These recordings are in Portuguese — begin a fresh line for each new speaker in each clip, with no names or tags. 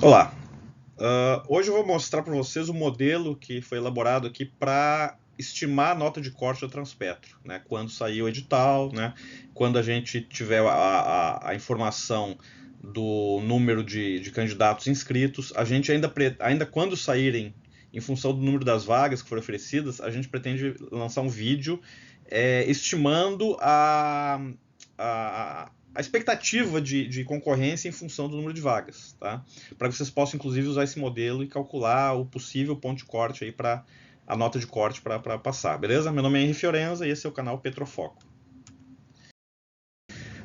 Olá, hoje eu vou mostrar para vocês o modelo que foi elaborado aqui para estimar a nota de corte do Transpetro, né? Quando sair o edital, né? Quando a gente tiver a informação do número de candidatos inscritos, a gente ainda quando saírem, em função do número das vagas que foram oferecidas, a gente pretende lançar um vídeo estimando a expectativa de concorrência em função do número de vagas, tá? Para que vocês possam, inclusive, usar esse modelo e calcular o possível ponto de corte aí para a nota de corte para passar, beleza? Meu nome é Henry Fiorenza e esse é o canal Petrofoco.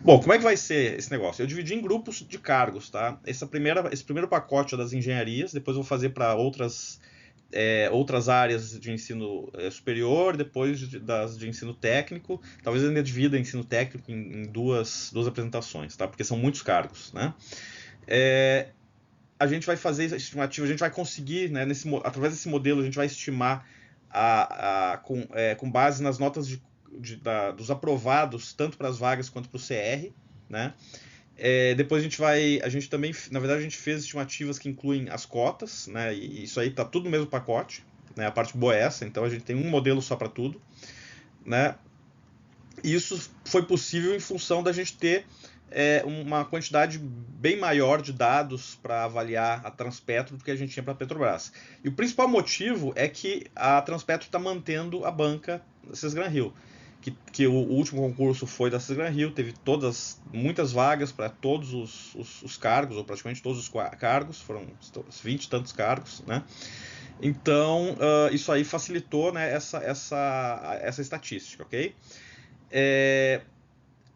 Bom, como é que vai ser esse negócio? Eu dividi em grupos de cargos, tá? Esse primeiro pacote é das engenharias, depois eu vou fazer para outras áreas de ensino superior, depois das de ensino técnico, talvez ainda divida ensino técnico em duas apresentações, tá? Porque são muitos cargos, né? É, a gente vai fazer essa estimativa, a gente vai conseguir, né, através desse modelo, a gente vai estimar com base nas notas dos aprovados, tanto para as vagas quanto para o CR, né? Depois a gente também, na verdade, a gente fez estimativas que incluem as cotas, né? E isso aí tá tudo no mesmo pacote, né? A parte boa é essa, então a gente tem um modelo só para tudo, né? E isso foi possível em função da gente ter uma quantidade bem maior de dados para avaliar a Transpetro do que a gente tinha para a Petrobras. E o principal motivo é que a Transpetro está mantendo a banca Cisgran-Rio. Que o último concurso foi da Cisgran-Rio, teve muitas vagas para todos os cargos, ou praticamente todos os cargos, foram 20 e tantos cargos, né? Então, isso aí facilitou, né, essa estatística, ok? É,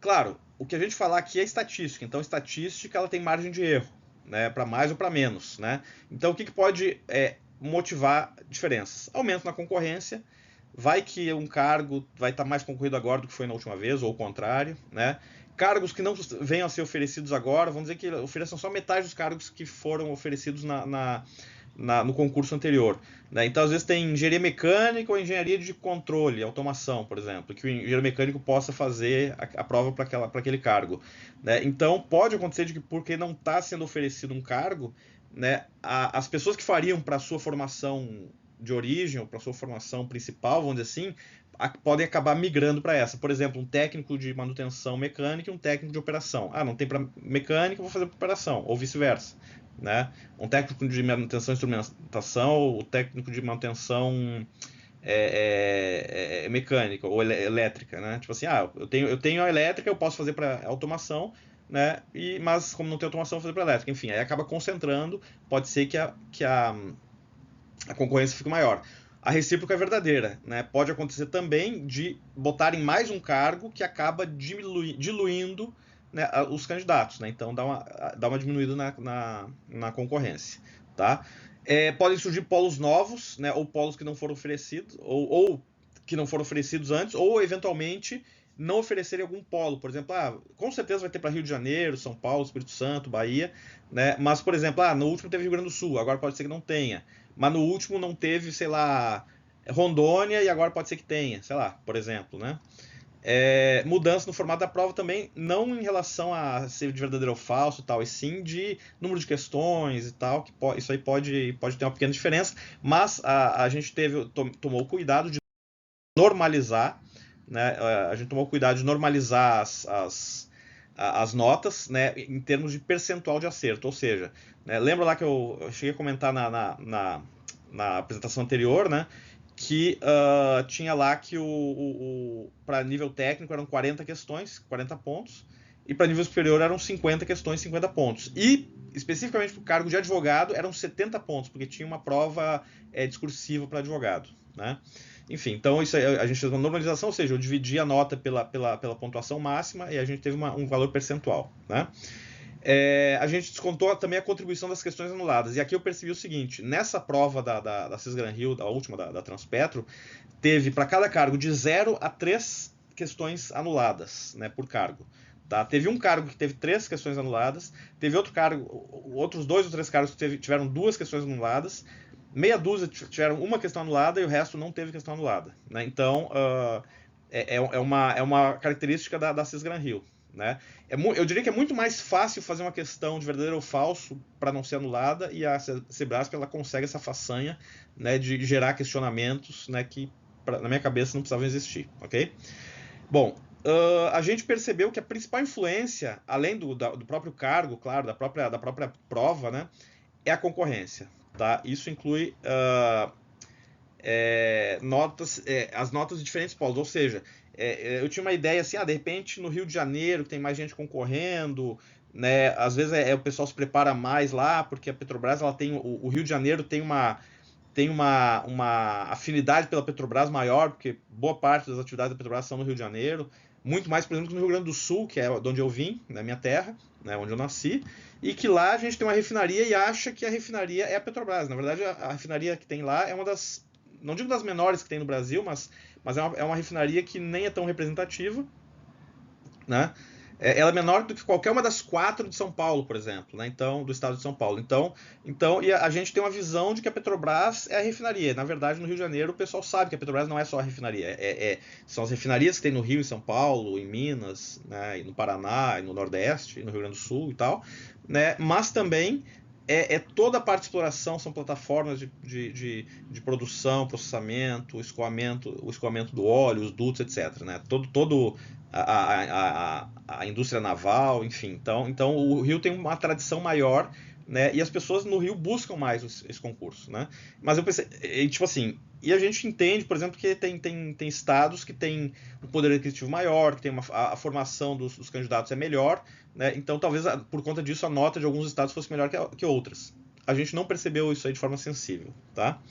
Claro, o que a gente falar aqui é estatística, então estatística ela tem margem de erro, né, para mais ou para menos, né? Então o que pode motivar diferenças? Aumento na concorrência, vai que um cargo vai estar mais concorrido agora do que foi na última vez, ou o contrário, né? Cargos que não venham a ser oferecidos agora, vamos dizer que ofereçam só metade dos cargos que foram oferecidos no concurso anterior. Né? Então, às vezes, tem engenharia mecânica ou engenharia de controle, automação, por exemplo, que o engenheiro mecânico possa fazer a prova para aquele cargo. Né? Então, pode acontecer de que, porque não está sendo oferecido um cargo, né, as pessoas que fariam para a sua formação de origem ou para a sua formação principal, vamos dizer assim, podem acabar migrando para essa. Por exemplo, um técnico de manutenção mecânica e um técnico de operação. Ah, não tem para mecânica, vou fazer para operação, ou vice-versa. Né? Um técnico de manutenção e instrumentação, o técnico de manutenção mecânica ou elétrica, né? Tipo assim, eu tenho a elétrica, eu posso fazer para automação, né? Mas como não tem automação, eu vou fazer para elétrica. Enfim, aí acaba concentrando, pode ser a concorrência fique maior. A recíproca é verdadeira, né? Pode acontecer também de botarem mais um cargo que acaba diluindo, né, os candidatos, né? Então dá uma diminuída na concorrência, tá? Podem surgir polos novos, né? Ou polos que não foram oferecidos, ou que não foram oferecidos antes, ou eventualmente não oferecerem algum polo. Por exemplo, com certeza vai ter para Rio de Janeiro, São Paulo, Espírito Santo, Bahia, né? Mas, por exemplo, no último teve Rio Grande do Sul, agora pode ser que não tenha. Mas no último não teve, sei lá, Rondônia e agora pode ser que tenha, sei lá, por exemplo, né? Mudança no formato da prova também, não em relação a ser de verdadeiro ou falso e tal, e sim de número de questões e tal, que isso aí pode ter uma pequena diferença, mas a gente tomou cuidado de normalizar, né? A gente tomou cuidado de normalizar as notas, né, em termos de percentual de acerto, ou seja, né, lembra lá que eu cheguei a comentar na apresentação anterior, né, que tinha lá que para nível técnico eram 40 questões, 40 pontos, e para nível superior eram 50 questões, 50 pontos. E, especificamente para o cargo de advogado, eram 70 pontos, porque tinha uma prova discursiva para advogado. Né? Enfim, então isso a gente fez uma normalização, ou seja, eu dividi a nota pela pontuação máxima e a gente teve um valor percentual. Né? A gente descontou também a contribuição das questões anuladas. E aqui eu percebi o seguinte: nessa prova da Cisgran Rio, a última da Transpetro, teve para cada cargo de 0 a 3 questões anuladas, né, por cargo. Tá? Teve um cargo que teve 3 questões anuladas, teve outros 2 ou 3 cargos que tiveram 2 questões anuladas, meia dúzia tiveram uma questão anulada e o resto não teve questão anulada. Né? Então, é uma característica da Cisgran Rio. né? Eu diria que é muito mais fácil fazer uma questão de verdadeiro ou falso para não ser anulada, e a Cebrasp ela consegue essa façanha, né, de gerar questionamentos, né, que na minha cabeça não precisavam existir, ok? Bom, a gente percebeu que a principal influência, além do próprio cargo, claro, da própria prova, né, é a concorrência, tá? Isso inclui as notas de diferentes polos, ou seja, eu tinha uma ideia assim, de repente no Rio de Janeiro tem mais gente concorrendo, né? Às vezes o pessoal se prepara mais lá, porque a Petrobras ela tem o Rio de Janeiro tem uma afinidade pela Petrobras maior, porque boa parte das atividades da Petrobras são no Rio de Janeiro, muito mais, por exemplo, que no Rio Grande do Sul, que é de onde eu vim, na minha terra, né, onde eu nasci, e que lá a gente tem uma refinaria e acha que a refinaria é a Petrobras. Na verdade, a refinaria que tem lá é uma das, não digo das menores que tem no Brasil, mas é uma refinaria que nem é tão representativa, né? Ela é menor do que qualquer uma das 4 de São Paulo, por exemplo, né? Então, do estado de São Paulo. Então, e a gente tem uma visão de que a Petrobras é a refinaria. Na verdade, no Rio de Janeiro, o pessoal sabe que a Petrobras não é só a refinaria. São as refinarias que tem no Rio, em São Paulo, em Minas, né? E no Paraná, e no Nordeste, e no Rio Grande do Sul e tal, né? Mas também toda a parte de exploração, são plataformas de produção, processamento, o escoamento do óleo, os dutos, etc. Né? Todo a indústria naval, enfim. Então o Rio tem uma tradição maior, né? E as pessoas no Rio buscam mais esse concurso, né? Mas eu pensei, tipo assim, e a gente entende, por exemplo, que tem estados que têm um poder aquisitivo maior, que tem a formação dos candidatos é melhor, né? Então talvez por conta disso a nota de alguns estados fosse melhor que outras. A gente não percebeu isso aí de forma sensível, tá?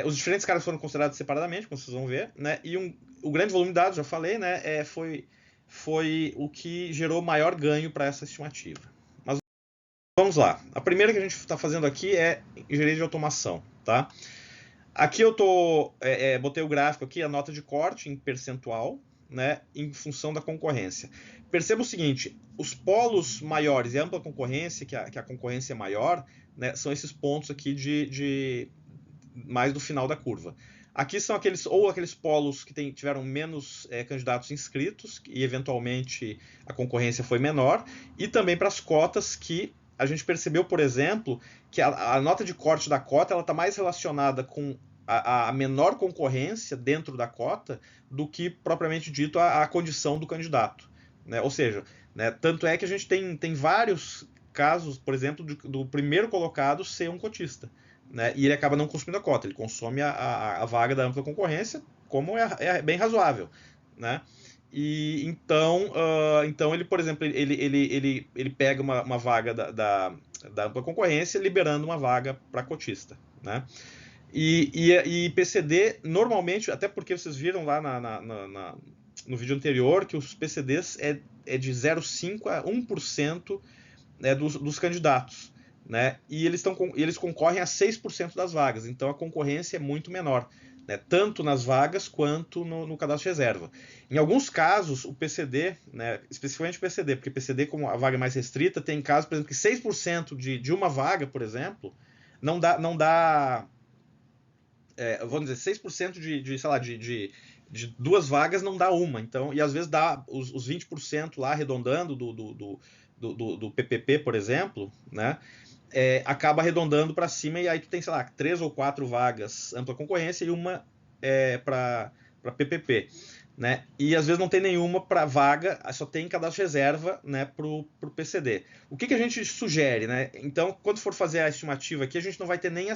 Os diferentes cargos foram considerados separadamente, como vocês vão ver, né? E o grande volume de dados, já falei, né? Foi o que gerou maior ganho para essa estimativa. Mas vamos lá. A primeira que a gente está fazendo aqui é engenharia de automação, tá? Aqui eu botei o gráfico aqui, a nota de corte em percentual, né, em função da concorrência. Perceba o seguinte, os polos maiores e ampla concorrência, que a concorrência é maior, né, são esses pontos aqui de mais do final da curva. Aqui são aqueles polos que tiveram menos candidatos inscritos e eventualmente a concorrência foi menor, e também para as cotas que a gente percebeu, por exemplo, que a nota de corte da cota está mais relacionada com a menor concorrência dentro da cota do que propriamente dito a condição do candidato, né? Ou seja, né, tanto é que a gente tem vários casos, por exemplo, do primeiro colocado ser um cotista, né? E ele acaba não consumindo a cota, ele consome a vaga da ampla concorrência, como é bem razoável, né? E então ele, por exemplo, ele pega uma vaga da ampla concorrência, liberando uma vaga para cotista, né? E PCD, normalmente, até porque vocês viram lá no vídeo anterior, que os PCDs é de 0,5% a 1%, né, dos candidatos, né? E eles concorrem a 6% das vagas, então a concorrência é muito menor, né, tanto nas vagas quanto no cadastro de reserva. Em alguns casos, o PCD, né, especificamente o PCD, porque PCD, como a vaga é mais restrita, tem casos, por exemplo, que 6% de uma vaga, por exemplo, não dá vamos dizer, 6% sei lá, de duas vagas não dá uma. Então, e às vezes dá os 20% lá, arredondando do PPP, por exemplo, né? Acaba arredondando para cima e aí tu tem, sei lá, 3 ou 4 vagas ampla concorrência e uma para PPP. Né? E às vezes não tem nenhuma para vaga, só tem cadastro de reserva, né, para o PCD. O que a gente sugere? Né? Então, quando for fazer a estimativa aqui, a gente não vai ter nem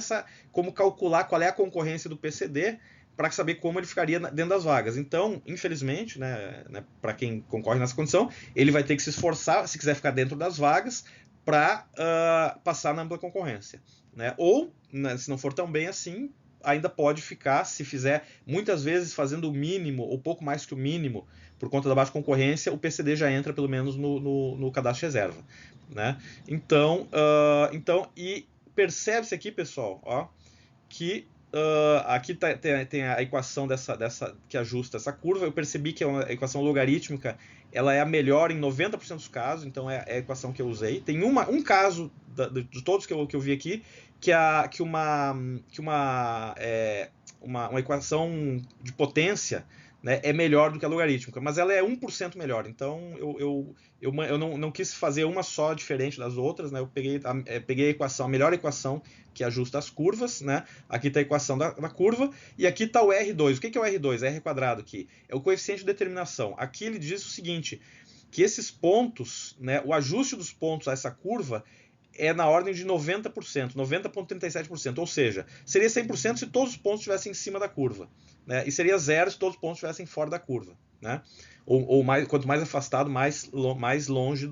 como calcular qual é a concorrência do PCD para saber como ele ficaria dentro das vagas. Então, infelizmente, né, para quem concorre nessa condição, ele vai ter que se esforçar, se quiser ficar dentro das vagas, para passar na ampla concorrência. Né? Ou, né, se não for tão bem assim, ainda pode ficar, se fizer, muitas vezes fazendo o mínimo, ou pouco mais que o mínimo, por conta da baixa concorrência, o PCD já entra pelo menos no cadastro de reserva. Né? Então, e percebe-se aqui, pessoal, ó, que aqui tem a equação que ajusta essa curva. Eu percebi que a equação logarítmica ela é a melhor em 90% dos casos, então é a equação que eu usei. Tem um caso de todos que eu vi aqui uma equação de potência, né, é melhor do que a logarítmica, mas ela é 1% melhor. Então eu não quis fazer uma só diferente das outras, né? Eu peguei a equação, a melhor equação que ajusta as curvas, né? Aqui está a equação da curva, e aqui está o R2. O que é o R2? R quadrado aqui. É o coeficiente de determinação. Aqui ele diz o seguinte, que esses pontos, né, o ajuste dos pontos a essa curva é na ordem de 90%, 90,37%, ou seja, seria 100% se todos os pontos estivessem em cima da curva, né? E seria zero se todos os pontos estivessem fora da curva, né? Ou mais, quanto mais afastado, mais longe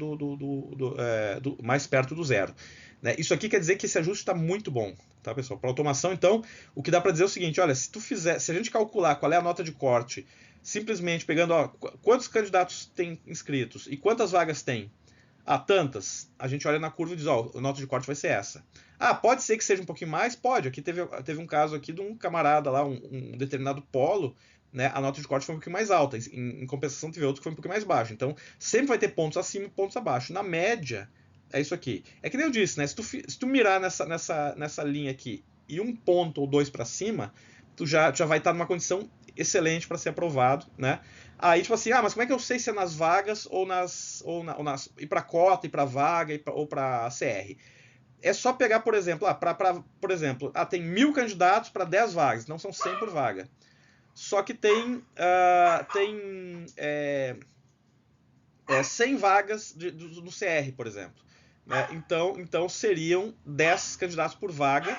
mais perto do zero, né? Isso aqui quer dizer que esse ajuste está muito bom, tá, pessoal? Para automação, então, o que dá para dizer é o seguinte, olha, se a gente calcular qual é a nota de corte, simplesmente pegando, ó, quantos candidatos tem inscritos e quantas vagas tem, tantas. A gente olha na curva e diz, ó, a nota de corte vai ser essa. Pode ser que seja um pouquinho mais? Pode. Aqui teve um caso aqui de um camarada lá, um determinado polo, né? A nota de corte foi um pouquinho mais alta. Em compensação, teve outro que foi um pouquinho mais baixo. Então, sempre vai ter pontos acima e pontos abaixo. Na média, é isso aqui. É que nem eu disse, né? Se tu mirar nessa linha aqui e um ponto ou dois para cima, tu já vai estar numa condição excelente para ser aprovado, né? Aí, tipo assim, mas como é que eu sei se é nas vagas ou ir para cota, ir para vaga ou para CR? É só pegar, por exemplo, tem 1000 candidatos para 10 vagas, não são 100 por vaga. Só que tem 100 vagas no CR, por exemplo, né? Então seriam 10 candidatos por vaga,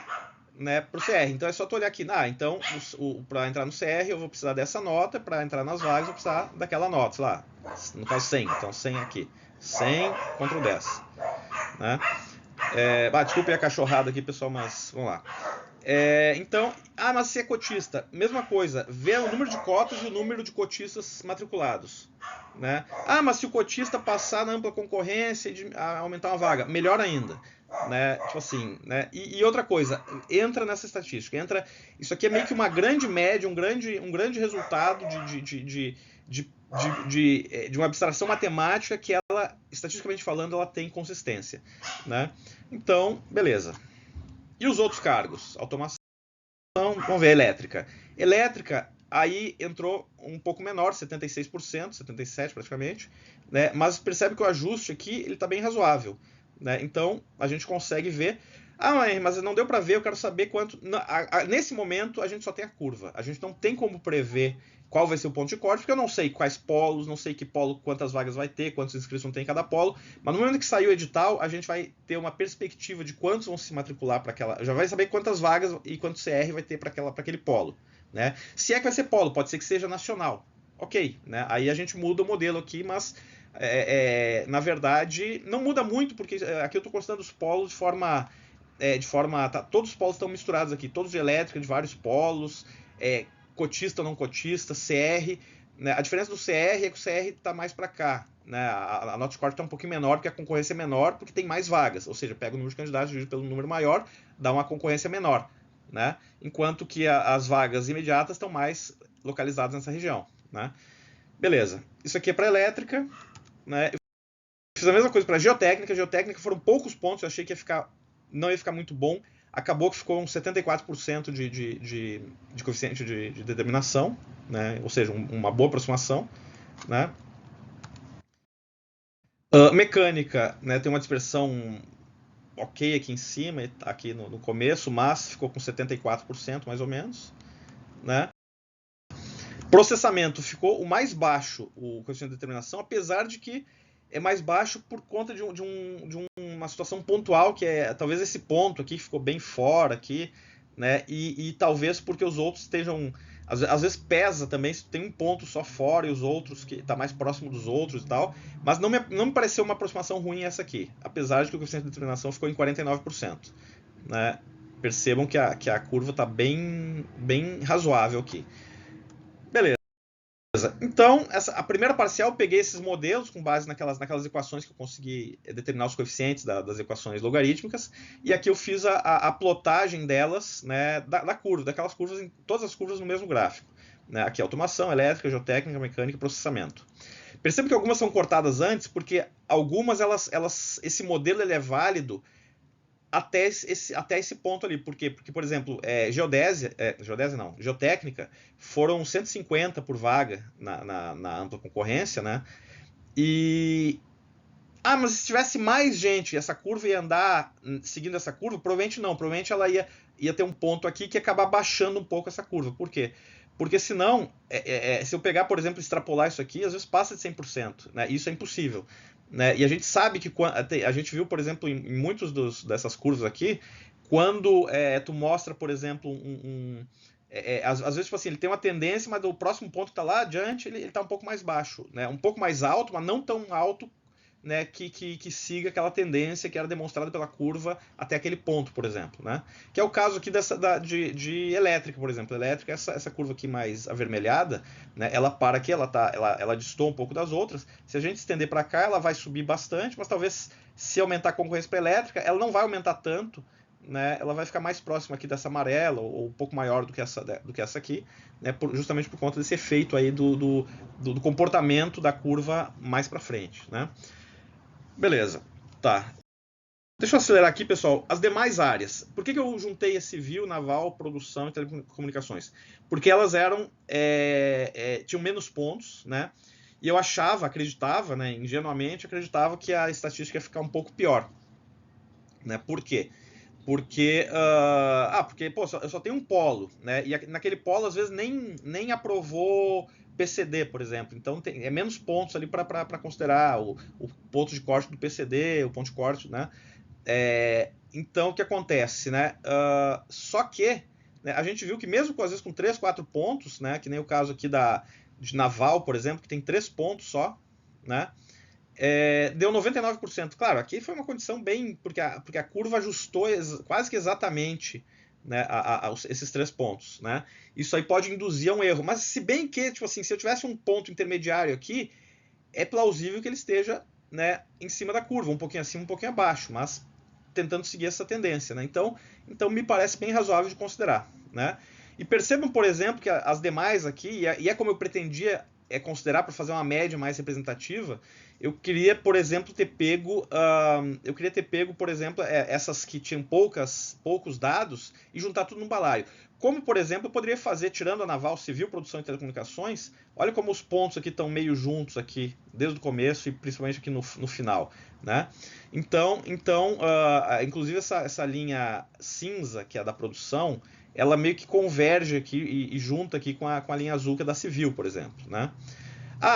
né, para o CR. Então é só tu olhar aqui, então para entrar no CR eu vou precisar dessa nota, para entrar nas vagas eu vou precisar daquela nota, sei lá, no caso 100, então 100 aqui, 100 contra o 10, né? Desculpe a cachorrada aqui, pessoal, mas vamos lá. Então, mas se é cotista, mesma coisa, vê o número de cotas e o número de cotistas matriculados, né? Mas se o cotista passar na ampla concorrência e aumentar uma vaga, melhor ainda, né? Tipo assim, né? E outra coisa, entra nessa estatística, isso aqui é meio que uma grande média, um grande resultado de uma abstração matemática que ela, estatisticamente falando, ela tem consistência, né? Então, beleza. E os outros cargos? Automação, vamos ver, elétrica. Elétrica, aí entrou um pouco menor, 76%, 77% praticamente, né? Mas percebe que o ajuste aqui ele está bem razoável, né? Então, a gente consegue ver... mas não deu para ver, eu quero saber quanto... Nesse momento, a gente só tem a curva. A gente não tem como prever qual vai ser o ponto de corte, porque eu não sei quais polos, não sei que polo, quantas vagas vai ter, quantos inscritos tem em cada polo, mas no momento que sair o edital, a gente vai ter uma perspectiva de quantos vão se matricular para aquela... Já vai saber quantas vagas e quanto CR vai ter para aquele polo, né? Se é que vai ser polo, pode ser que seja nacional. Ok, né? Aí a gente muda o modelo aqui, mas na verdade não muda muito, porque aqui eu estou considerando os polos todos os polos estão misturados aqui, todos de elétrica, de vários polos, cotista ou não cotista, CR, né? A diferença do CR é que o CR está mais para cá, né? A nota de corte está um pouquinho menor porque a concorrência é menor, porque tem mais vagas, ou seja, pega o número de candidatos, divide pelo número maior, dá uma concorrência menor, né? Enquanto que as vagas imediatas estão mais localizadas nessa região, né? Beleza, isso aqui é para elétrica, né? Eu fiz a mesma coisa para geotécnica. Geotécnica foram poucos pontos, eu achei que não ia ficar muito bom. Acabou que ficou uns 74% de coeficiente de determinação, né? Ou seja, uma boa aproximação, né? Mecânica, né? Tem uma dispersão ok aqui em cima, aqui no começo, mas ficou com 74% mais ou menos, né? Processamento ficou o mais baixo, o coeficiente de determinação, apesar de que é mais baixo por conta de uma situação pontual, que é talvez esse ponto aqui ficou bem fora aqui, né? E talvez porque os outros estejam... Às vezes pesa também se tem um ponto só fora e os outros que está mais próximo dos outros e tal. Mas não me pareceu uma aproximação ruim essa aqui, apesar de que o coeficiente de determinação ficou em 49%. Né? Percebam que a curva está bem razoável aqui. Beleza. Então, a primeira parcial eu peguei esses modelos com base naquelas equações que eu consegui determinar os coeficientes das equações logarítmicas, e aqui eu fiz a plotagem delas, né, da curva, daquelas curvas, todas as curvas no mesmo gráfico. Né? Aqui automação, elétrica, geotécnica, mecânica e processamento. Perceba que algumas são cortadas antes, porque algumas esse modelo ele é válido até esse ponto ali. Por quê? Porque, por exemplo, geodésia não, geotécnica, foram 150 por vaga na ampla concorrência, né? E... mas se tivesse mais gente, essa curva ia andar seguindo essa curva? Provavelmente não. Provavelmente ela ia ter um ponto aqui que ia acabar baixando um pouco essa curva. Por quê? Porque senão, se eu pegar, por exemplo, extrapolar isso aqui, às vezes passa de 100%, né? Isso é impossível. Né? E a gente sabe que, a gente viu, por exemplo, em muitas dessas curvas aqui, quando tu mostra, por exemplo, às vezes, tipo assim, ele tem uma tendência, mas o próximo ponto que está lá adiante, ele está um pouco mais baixo. Né? Um pouco mais alto, mas não tão alto, né, que siga aquela tendência que era demonstrada pela curva até aquele ponto, por exemplo. Né? Que é o caso aqui de elétrica, por exemplo. Elétrica, essa curva aqui mais avermelhada, né, ela para aqui, ela destoa um pouco das outras. Se a gente estender para cá, ela vai subir bastante, mas talvez se aumentar a concorrência para elétrica, ela não vai aumentar tanto, né, ela vai ficar mais próxima aqui dessa amarela, ou um pouco maior do que essa aqui, né, justamente por conta desse efeito aí do comportamento da curva mais para frente. Né? Beleza, tá. Deixa eu acelerar aqui, pessoal. As demais áreas. Por que eu juntei civil, naval, produção e telecomunicações? Porque elas tinham menos pontos, né? E eu acreditava, né, ingenuamente, acreditava que a estatística ia ficar um pouco pior. Né? Por quê? Porque, pô, eu só tenho um polo, né? E naquele polo, às vezes, nem aprovou PCD, por exemplo. Então, é menos pontos ali para considerar o ponto de corte do PCD, o ponto de corte, né? Então, o que acontece, né? Só que, né, a gente viu que mesmo, às vezes, com 3, 4 pontos, né? Que nem o caso aqui de naval, por exemplo, que tem 3 pontos só, né? Deu 99%. Claro, aqui foi uma condição bem... Porque a curva ajustou quase que exatamente, né, esses 3 pontos. Né? Isso aí pode induzir a um erro. Mas se bem que, tipo assim, se eu tivesse um ponto intermediário aqui, é plausível que ele esteja, né, em cima da curva, um pouquinho acima, um pouquinho abaixo, mas tentando seguir essa tendência. Né? Então me parece bem razoável de considerar. Né? E percebam, por exemplo, que as demais aqui, e é como eu pretendia considerar para fazer uma média mais representativa, eu queria, por exemplo, ter pego, por exemplo, essas que tinham poucos dados e juntar tudo num balaio. Como, por exemplo, eu poderia fazer, tirando a naval, civil, produção e telecomunicações, olha como os pontos aqui estão meio juntos aqui, desde o começo e principalmente aqui no final. Né? Então inclusive essa linha cinza, que é a da produção, ela meio que converge aqui e junta aqui com a linha azul, que é da civil, por exemplo. Né?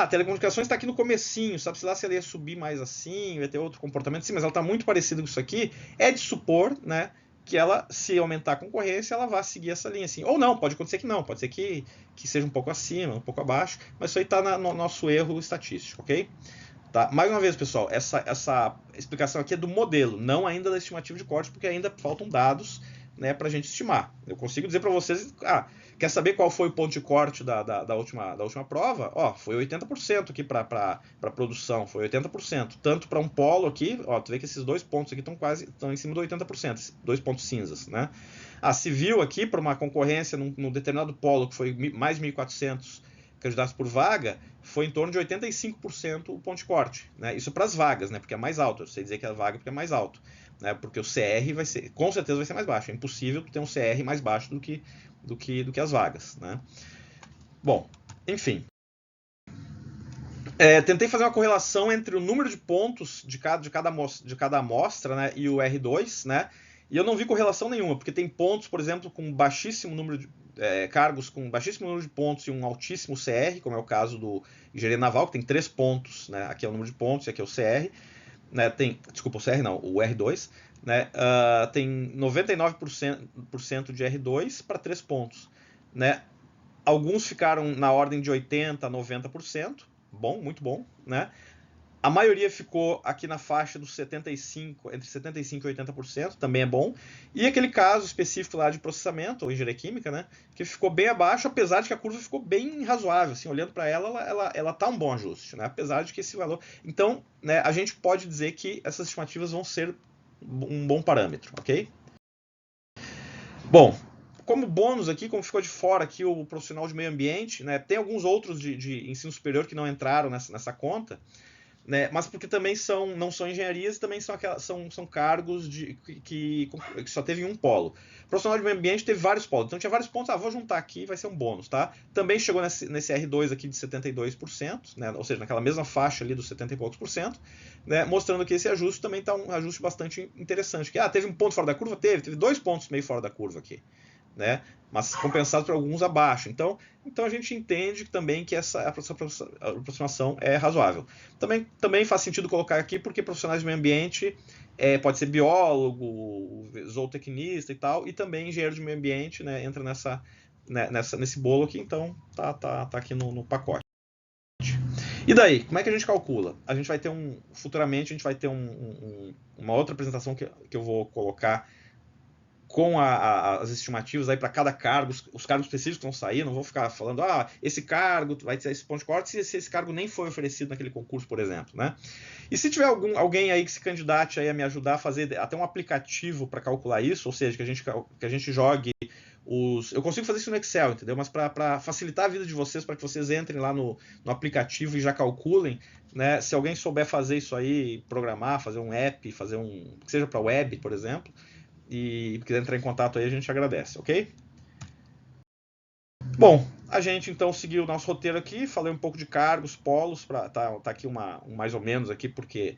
Telecomunicações está aqui no comecinho, sabe-se lá se ela ia subir mais assim, ia ter outro comportamento. Sim, mas ela está muito parecida com isso aqui. É de supor, né, que ela, se aumentar a concorrência, ela vai seguir essa linha assim. Ou não, pode acontecer que não, pode ser que seja um pouco acima, um pouco abaixo, mas isso aí está no nosso erro estatístico, ok? Tá? Mais uma vez, pessoal, essa explicação aqui é do modelo, não ainda da estimativa de corte, porque ainda faltam dados, né, para a gente estimar. Eu consigo dizer para vocês, quer saber qual foi o ponto de corte da última prova? Foi 80% aqui para produção, foi 80%. Tanto para um polo aqui, tu vê que esses 2 pontos aqui estão em cima do 80%, 2 pontos cinzas. Né? Civil aqui, para uma concorrência num determinado polo, que foi mais 1.400 candidatos por vaga, foi em torno de 85% o ponto de corte. Né? Isso para as vagas, né? Porque é mais alto. Eu sei dizer que é a vaga porque é mais alto. Né? Porque o CR com certeza vai ser mais baixo. É impossível ter um CR mais baixo do que as vagas. Né? Bom, enfim. Tentei fazer uma correlação entre o número de pontos de cada amostra, né, e o R2, né, e eu não vi correlação nenhuma, porque tem pontos, por exemplo, com baixíssimo número de cargos com baixíssimo número de pontos e um altíssimo CR, como é o caso do engenharia naval, que tem 3 pontos, né, aqui é o número de pontos e aqui é o CR, né, desculpa, o CR não, o R2, né, tem 99% de R2 para 3 pontos, né. Alguns ficaram na ordem de 80% a 90%, bom, muito bom, né? A maioria ficou aqui na faixa dos entre 75% e 80%, também é bom. E aquele caso específico lá de processamento, ou engenharia química, né? Que ficou bem abaixo, apesar de que a curva ficou bem razoável. Assim, olhando para ela tá um bom ajuste, né? Apesar de que esse valor... Então, né, a gente pode dizer que essas estimativas vão ser um bom parâmetro, ok? Bom, como bônus aqui, como ficou de fora aqui o profissional de meio ambiente, né, tem alguns outros de ensino superior que não entraram nessa conta, né? Mas porque também não são engenharias e também são cargos que só teve um polo. O profissional de meio ambiente teve vários polos, então tinha vários pontos, vou juntar aqui, vai ser um bônus, tá? Também chegou nesse R2 aqui de 72%, né? Ou seja, naquela mesma faixa ali dos 70 e poucos por cento, né? Mostrando que esse ajuste também está um ajuste bastante interessante. Que, teve um ponto fora da curva? Teve 2 pontos meio fora da curva aqui, né? Mas compensado por alguns abaixo. Então a gente entende também que essa aproximação é razoável. Também faz sentido colocar aqui porque profissionais de meio ambiente pode ser biólogo, zootecnista e tal, e também engenheiro de meio ambiente, né, entra nesse bolo aqui, então tá aqui no pacote. E daí, como é que a gente calcula? A gente vai ter futuramente a gente vai ter uma outra apresentação que eu vou colocar com as estimativas aí para cada cargo, os cargos específicos que vão sair, não vou ficar falando, esse cargo vai ter esse ponto de corte se esse cargo nem foi oferecido naquele concurso, por exemplo, né? E se tiver alguém aí que se candidate aí a me ajudar a fazer até um aplicativo para calcular isso, ou seja, que a gente jogue eu consigo fazer isso no Excel, entendeu? Mas para facilitar a vida de vocês, para que vocês entrem lá no aplicativo e já calculem, né? Se alguém souber fazer isso aí, programar, fazer um app, que seja para web, por exemplo, e quiser entrar em contato aí, a gente agradece, ok? Bom, a gente então seguiu o nosso roteiro aqui, falei um pouco de cargos, polos, tá aqui um mais ou menos aqui, porque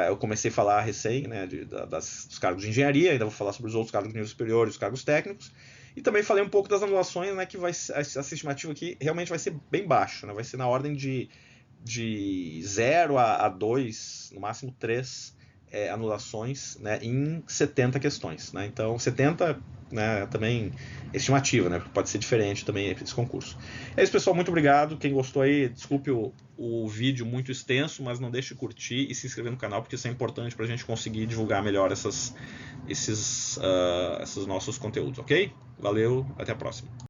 eu comecei a falar recém, né, dos cargos de engenharia, ainda vou falar sobre os outros cargos de nível superior e os cargos técnicos, e também falei um pouco das anulações, né, que essa estimativa aqui realmente vai ser bem baixo, né, vai ser na ordem de 0 a 2, no máximo 3 anulações, né, em 70 questões, né? Então 70, né, também estimativa, né, porque pode ser diferente também esse concurso. É isso, pessoal, muito obrigado. Quem gostou aí, desculpe o vídeo muito extenso, mas não deixe de curtir e se inscrever no canal, porque isso é importante para a gente conseguir divulgar melhor esses nossos conteúdos, ok? Valeu, até a próxima.